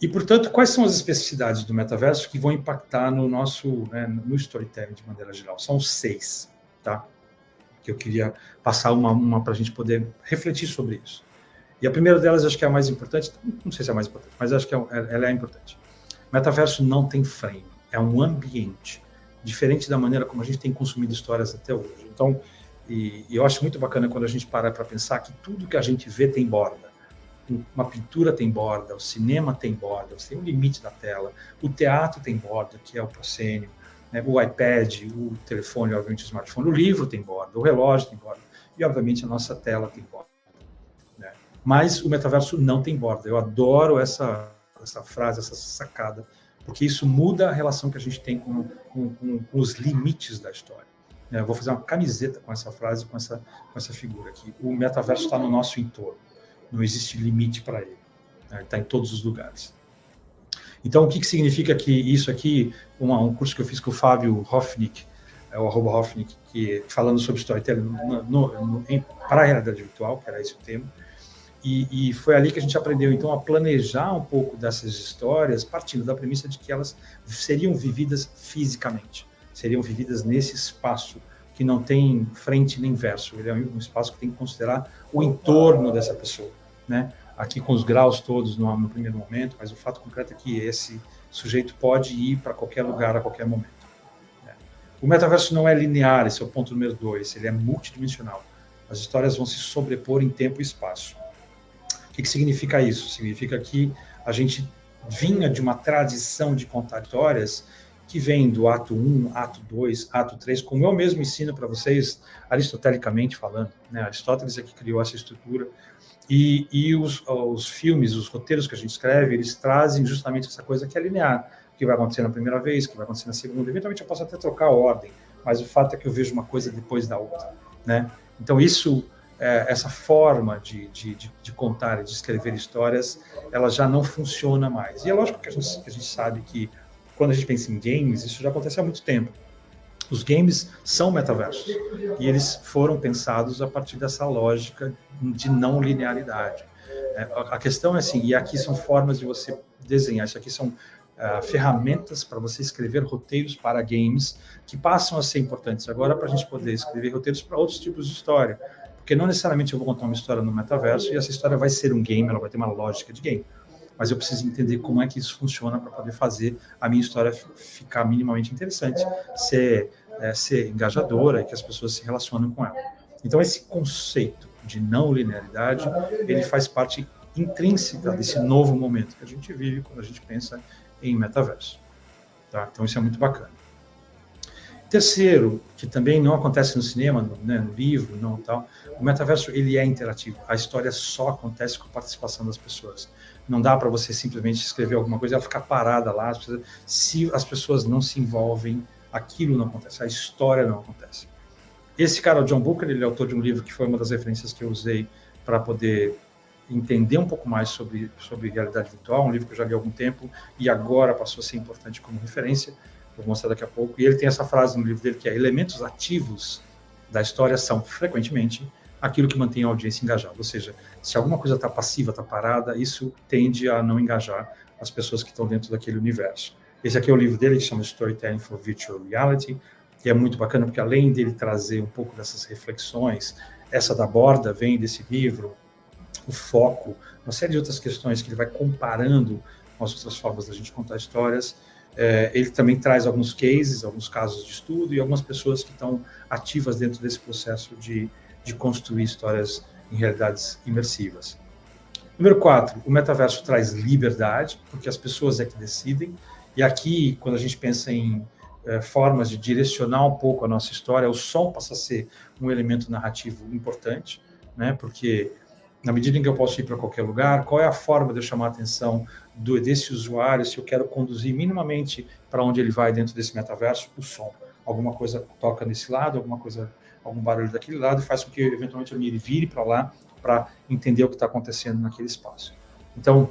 E, portanto, quais são as especificidades do metaverso que vão impactar no nosso, né, no storytelling de maneira geral? São 6, tá? Que eu queria passar uma para a gente poder refletir sobre isso. E a primeira delas, acho que é a mais importante, não sei se é a mais importante, mas acho que ela é importante. Metaverso não tem frame, é um ambiente, diferente da maneira como a gente tem consumido histórias até hoje. Então, e eu acho muito bacana quando a gente para pensar que tudo que a gente vê tem borda. Uma pintura tem borda, o cinema tem borda, você tem um limite da tela, o teatro tem borda, que é o proscênio, né? O iPad, o telefone, obviamente o smartphone, o livro tem borda, o relógio tem borda, e obviamente a nossa tela tem borda. Né? Mas o metaverso não tem borda. Eu adoro essa frase, essa sacada, porque isso muda a relação que a gente tem com os limites da história. Eu vou fazer uma camiseta com essa frase, com essa figura aqui. O metaverso está no nosso entorno. Não existe limite para ele. Né? Está em todos os lugares. Então, o que significa que isso aqui, um curso que eu fiz com o Fábio Hofnick, o @Hofnick, que falando sobre storytelling para a realidade virtual, que era esse o tema, e foi ali que a gente aprendeu, então, a planejar um pouco dessas histórias, partindo da premissa de que elas seriam vividas fisicamente, seriam vividas nesse espaço que não tem frente nem verso, ele é um espaço que tem que considerar o entorno dessa pessoa, né? Aqui com os graus todos no primeiro momento, mas o fato concreto é que esse sujeito pode ir para qualquer lugar a qualquer momento. Né? O metaverso não é linear, esse é o ponto número 2, ele é multidimensional. As histórias vão se sobrepor em tempo e espaço. O que significa isso? Significa que a gente vinha de uma tradição de contar histórias que vem do ato 1, ato 2, ato 3, como eu mesmo ensino para vocês, aristotelicamente falando. Né? Aristóteles é que criou essa estrutura. E os filmes, os roteiros que a gente escreve, eles trazem justamente essa coisa que é linear, que vai acontecer na primeira vez, que vai acontecer na segunda. Eventualmente eu posso até trocar a ordem, mas o fato é que eu vejo uma coisa depois da outra. Né? Então isso, essa forma de contar e de escrever histórias, ela já não funciona mais. E é lógico que a gente sabe que quando a gente pensa em games, isso já acontece há muito tempo. Os games são metaversos e eles foram pensados a partir dessa lógica de não linearidade. A questão é assim, e aqui são formas de você desenhar, isso aqui são ferramentas para você escrever roteiros para games que passam a ser importantes agora para a gente poder escrever roteiros para outros tipos de história, porque não necessariamente eu vou contar uma história no metaverso e essa história vai ser um game, ela vai ter uma lógica de game. Mas eu preciso entender como é que isso funciona para poder fazer a minha história ficar minimamente interessante, ser engajadora e que as pessoas se relacionem com ela. Então, esse conceito de não linearidade, ele faz parte intrínseca desse novo momento que a gente vive quando a gente pensa em metaverso. Tá? Então, isso é muito bacana. Terceiro, que também não acontece no cinema, no livro, não tal, o metaverso ele é interativo. A história só acontece com a participação das pessoas. Não dá para você simplesmente escrever alguma coisa e ela ficar parada lá. Se as pessoas não se envolvem, aquilo não acontece, a história não acontece. Esse cara, o John Booker, ele é autor de um livro que foi uma das referências que eu usei para poder entender um pouco mais sobre realidade virtual, um livro que eu já li há algum tempo e agora passou a ser importante como referência. Vou mostrar daqui a pouco. E ele tem essa frase no livro dele que é: elementos ativos da história são, frequentemente, aquilo que mantém a audiência engajada. Ou seja, se alguma coisa está passiva, está parada, isso tende a não engajar as pessoas que estão dentro daquele universo. Esse aqui é o livro dele, que chama Storytelling for Virtual Reality, que é muito bacana, porque além dele trazer um pouco dessas reflexões, essa da borda vem desse livro, o foco, uma série de outras questões que ele vai comparando com as outras formas da gente contar histórias. Ele também traz alguns cases, alguns casos de estudo e algumas pessoas que estão ativas dentro desse processo de construir histórias em realidades imersivas. Número 4, o metaverso traz liberdade, porque as pessoas é que decidem. E aqui, quando a gente pensa em formas de direcionar um pouco a nossa história, o som passa a ser um elemento narrativo importante, né? Porque na medida em que eu posso ir para qualquer lugar, qual é a forma de eu chamar a atenção desse usuário, se eu quero conduzir minimamente para onde ele vai dentro desse metaverso? O som. Alguma coisa toca nesse lado, algum barulho daquele lado, e faz com que, eventualmente, eu me vire para lá para entender o que está acontecendo naquele espaço. Então,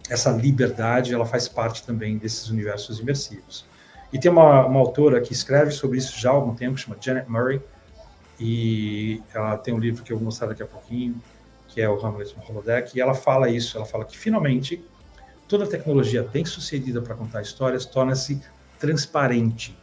essa liberdade, ela faz parte também desses universos imersivos. E tem uma autora que escreve sobre isso já há algum tempo, que chama Janet Murray, e ela tem um livro que eu vou mostrar daqui a pouquinho, que é o Hamlet no Holodeck, e ela fala isso, ela fala que, finalmente, toda tecnologia bem sucedida para contar histórias torna-se transparente.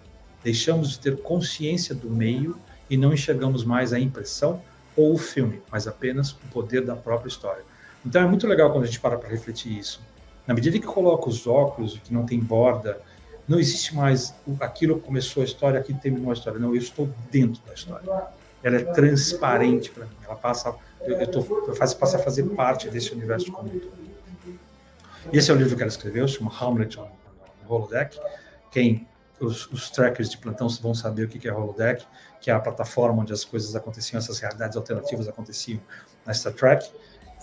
Deixamos de ter consciência do meio e não enxergamos mais a impressão ou o filme, mas apenas o poder da própria história. Então é muito legal quando a gente para refletir isso. Na medida que coloca os óculos, que não tem borda, não existe mais aquilo que começou a história, aquilo terminou a história. Não, eu estou dentro da história. Ela é transparente para mim. Ela passa, passa a fazer parte desse universo como um todo. Esse é o livro que ela escreveu, se chama Hamlet on Holodeck. Os trackers de plantão vão saber o que é Holodeck, que é a plataforma onde as coisas aconteciam, essas realidades alternativas aconteciam na Star Trek.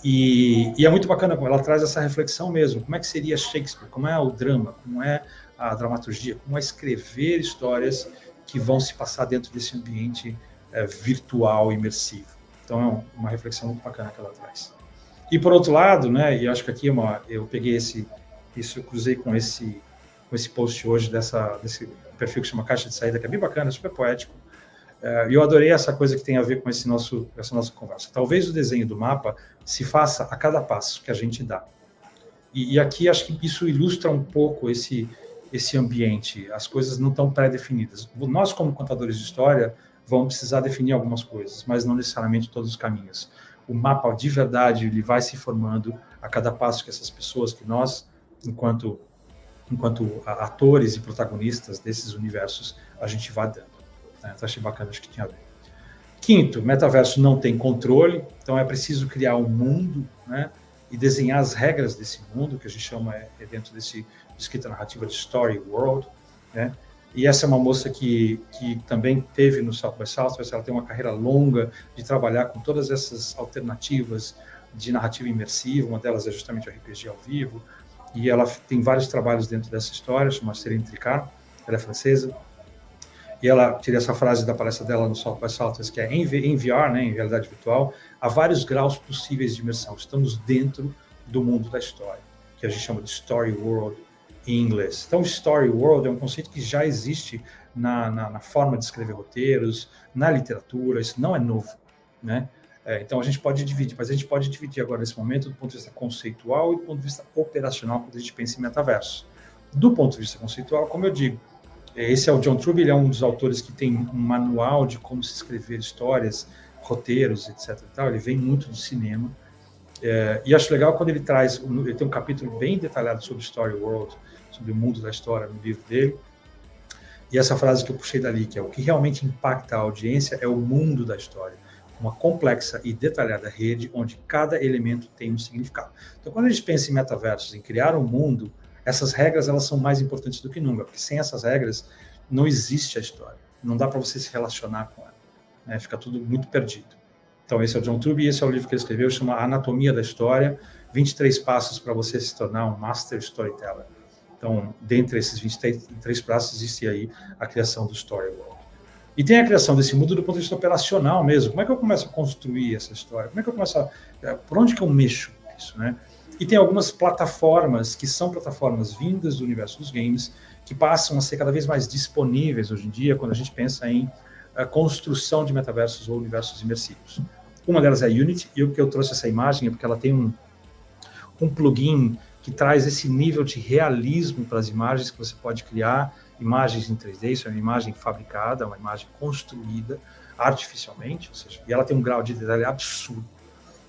E é muito bacana, ela traz essa reflexão mesmo. Como é que seria Shakespeare? Como é o drama? Como é a dramaturgia? Como é escrever histórias que vão se passar dentro desse ambiente virtual, imersivo? Então é uma reflexão muito bacana que ela traz. E por outro lado, né, e acho que aqui eu peguei isso, eu cruzei com esse post hoje desse perfil que chama Caixa de Saída, que é bem bacana, super poético. E eu adorei essa coisa que tem a ver com essa nossa conversa. Talvez o desenho do mapa se faça a cada passo que a gente dá. E aqui acho que isso ilustra um pouco esse ambiente. As coisas não estão pré-definidas. Nós, como contadores de história, vamos precisar definir algumas coisas, mas não necessariamente todos os caminhos. O mapa, de verdade, ele vai se formando a cada passo que essas pessoas, que nós, enquanto atores e protagonistas desses universos, a gente vai dando. Então, achei bacana, acho que tinha a ver. Quinto, metaverso não tem controle, então é preciso criar um mundo, né, e desenhar as regras desse mundo, que a gente chama, dentro desse escrita narrativa de Story World, né? E essa é uma moça que também teve no South by Southwest, ela tem uma carreira longa de trabalhar com todas essas alternativas de narrativa imersiva, uma delas é justamente o RPG ao vivo, e ela tem vários trabalhos dentro dessa história, chama Céline Tricard, ela é francesa, e ela tira essa frase da palestra dela no South by Southwest, que é em VR, né, em realidade virtual, há vários graus possíveis de imersão, estamos dentro do mundo da história, que a gente chama de Story World em inglês. Então, Story World é um conceito que já existe na forma de escrever roteiros, na literatura, isso não é novo, né? Então, a gente pode dividir, mas a gente pode dividir agora, nesse momento, do ponto de vista conceitual e do ponto de vista operacional, quando a gente pensa em metaverso. Do ponto de vista conceitual, como eu digo, esse é o John Truby, ele é um dos autores que tem um manual de como se escrever histórias, roteiros, etc. e tal. Ele vem muito do cinema. E acho legal quando ele tem um capítulo bem detalhado sobre Story World, sobre o mundo da história no livro dele. E essa frase que eu puxei dali, que é o que realmente impacta a audiência é o mundo da história. Uma complexa e detalhada rede onde cada elemento tem um significado. Então, quando a gente pensa em metaversos, em criar um mundo, essas regras elas são mais importantes do que nunca, porque sem essas regras não existe a história. Não dá para você se relacionar com ela, né? Fica tudo muito perdido. Então, esse é o John Truby, e esse é o livro que ele escreveu, chama Anatomia da História, 23 passos para você se tornar um Master Storyteller. Então, dentre esses 23 passos, existe aí a criação do Story World. E tem a criação desse mundo do ponto de vista operacional mesmo. Como é que eu começo a construir essa história? Como é que eu começo por onde que eu mexo isso, né? E tem algumas plataformas que são plataformas vindas do universo dos games, que passam a ser cada vez mais disponíveis hoje em dia, quando a gente pensa em construção de metaversos ou universos imersivos. Uma delas é a Unity, e o que eu trouxe essa imagem é porque ela tem um plugin que traz esse nível de realismo para as imagens, que você pode criar imagens em 3D, isso é uma imagem fabricada, uma imagem construída artificialmente, ou seja, e ela tem um grau de detalhe absurdo,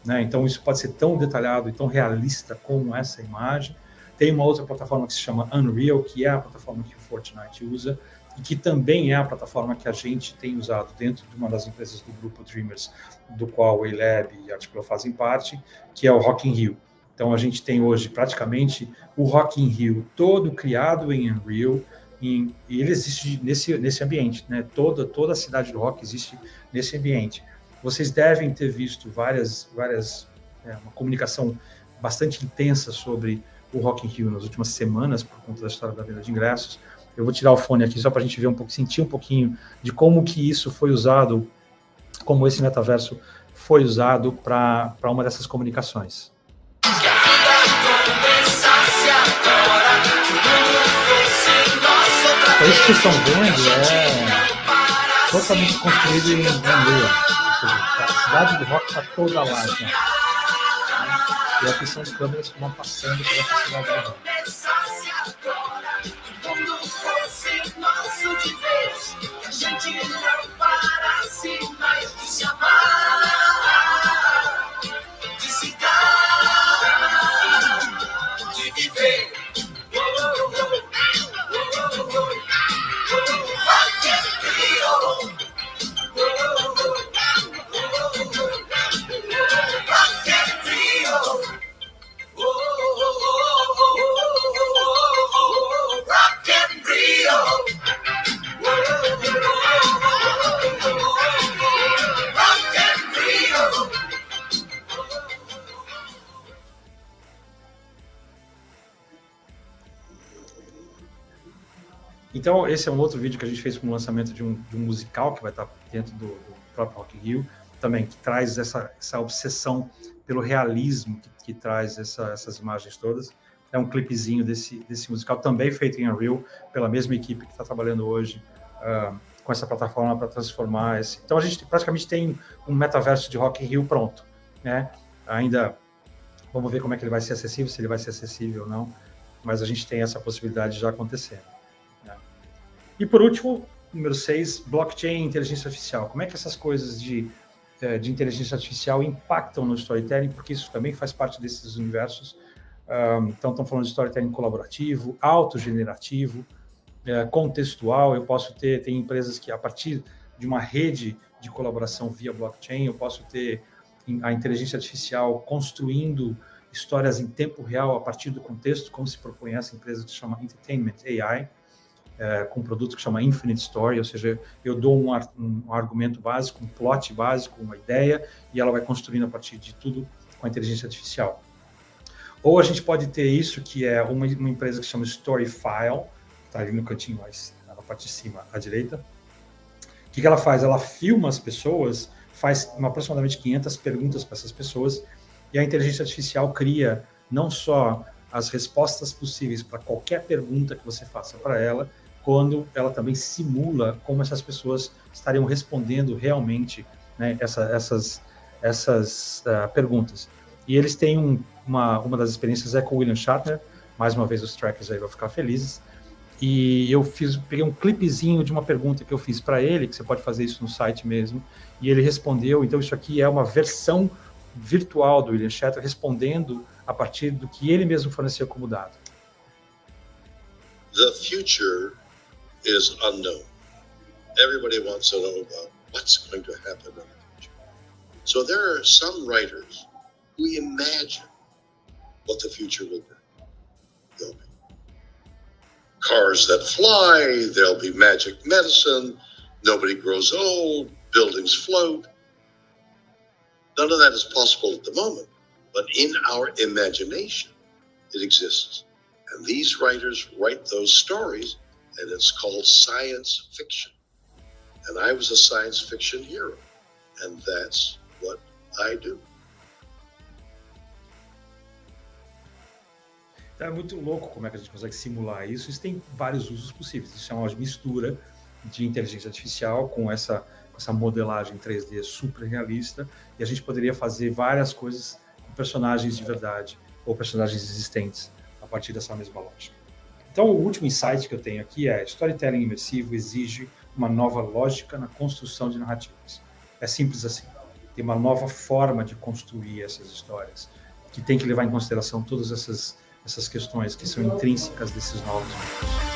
né? Então isso pode ser tão detalhado e tão realista como essa imagem. Tem uma outra plataforma que se chama Unreal, que é a plataforma que o Fortnite usa, e que também é a plataforma que a gente tem usado dentro de uma das empresas do grupo Dreamers, do qual o A-Lab e a Articulate fazem parte, que é o Rock in Rio. Então, a gente tem hoje praticamente o Rock in Rio todo criado em Unreal, e ele existe nesse ambiente, né? Toda a cidade do rock existe nesse ambiente. Vocês devem ter visto uma comunicação bastante intensa sobre o Rock in Rio nas últimas semanas, por conta da história da venda de ingressos. Eu vou tirar o fone aqui só para a gente ver sentir um pouquinho de como que isso foi usado, como esse metaverso foi usado para uma dessas comunicações. Então, isso que vocês estão vendo é totalmente construído em Unreal. A cidade do rock está toda lá, né? E aqui são as câmeras que vão passando pela cidade do Rio. A gente não parasse mais de se amar, de se dar, de viver. Rock and Rio, Rock and Rio, Rock and Rio. Então, esse é um outro vídeo que a gente fez com o lançamento de um musical que vai estar dentro do próprio Rock in Rio, também, que traz essa obsessão pelo realismo que traz essas imagens todas. É um clipezinho desse musical, também feito em Unreal, pela mesma equipe que está trabalhando hoje com essa plataforma para transformar esse... Então, a gente praticamente tem um metaverso de Rock in Rio pronto, né? Ainda vamos ver como é que ele vai ser acessível, se ele vai ser acessível ou não, mas a gente tem essa possibilidade já acontecendo. E por último, número 6, blockchain e inteligência artificial. Como é que essas coisas de inteligência artificial impactam no storytelling, porque isso também faz parte desses universos. Então, estamos falando de storytelling colaborativo, autogenerativo, contextual. Eu posso tem empresas que, a partir de uma rede de colaboração via blockchain, eu posso ter a inteligência artificial construindo histórias em tempo real a partir do contexto, como se propõe essa empresa que se chama Entertainment AI, com um produto que chama Infinite Story, ou seja, eu dou um argumento básico, um plot básico, uma ideia, e ela vai construindo a partir de tudo com a inteligência artificial. Ou a gente pode ter isso, que é uma empresa que se chama Storyfile, que está ali no cantinho, na parte de cima à direita. O que ela faz? Ela filma as pessoas, faz aproximadamente 500 perguntas para essas pessoas, e a inteligência artificial cria não só as respostas possíveis para qualquer pergunta que você faça para ela, quando ela também simula como essas pessoas estariam respondendo realmente, né, essas perguntas. E eles têm uma das experiências com o William Shatner, mais uma vez os trackers aí vão ficar felizes, e eu peguei um clipezinho de uma pergunta que eu fiz para ele, que você pode fazer isso no site mesmo, e ele respondeu. Então isso aqui é uma versão virtual do William Shatner respondendo a partir do que ele mesmo forneceu como dado. The future is unknown. Everybody wants to know about what's going to happen in the future. So there are some writers who imagine what the future will be. There'll be cars that fly, there'll be magic medicine, nobody grows old, buildings float. None of that is possible at the moment, but in our imagination, it exists. And these writers write those stories, and it's called science fiction. And I was a science fiction hero, and that's what I do. É muito louco como é que a gente consegue simular isso. Isso tem vários usos possíveis. Isso é uma mistura de inteligência artificial com essa modelagem 3D super realista, e a gente poderia fazer várias coisas com personagens de verdade ou personagens existentes a partir dessa mesma lógica. Então, o último insight que eu tenho aqui é: storytelling imersivo exige uma nova lógica na construção de narrativas. É simples assim. Tem uma nova forma de construir essas histórias, que tem que levar em consideração todas essas questões que são intrínsecas desses novos mundos.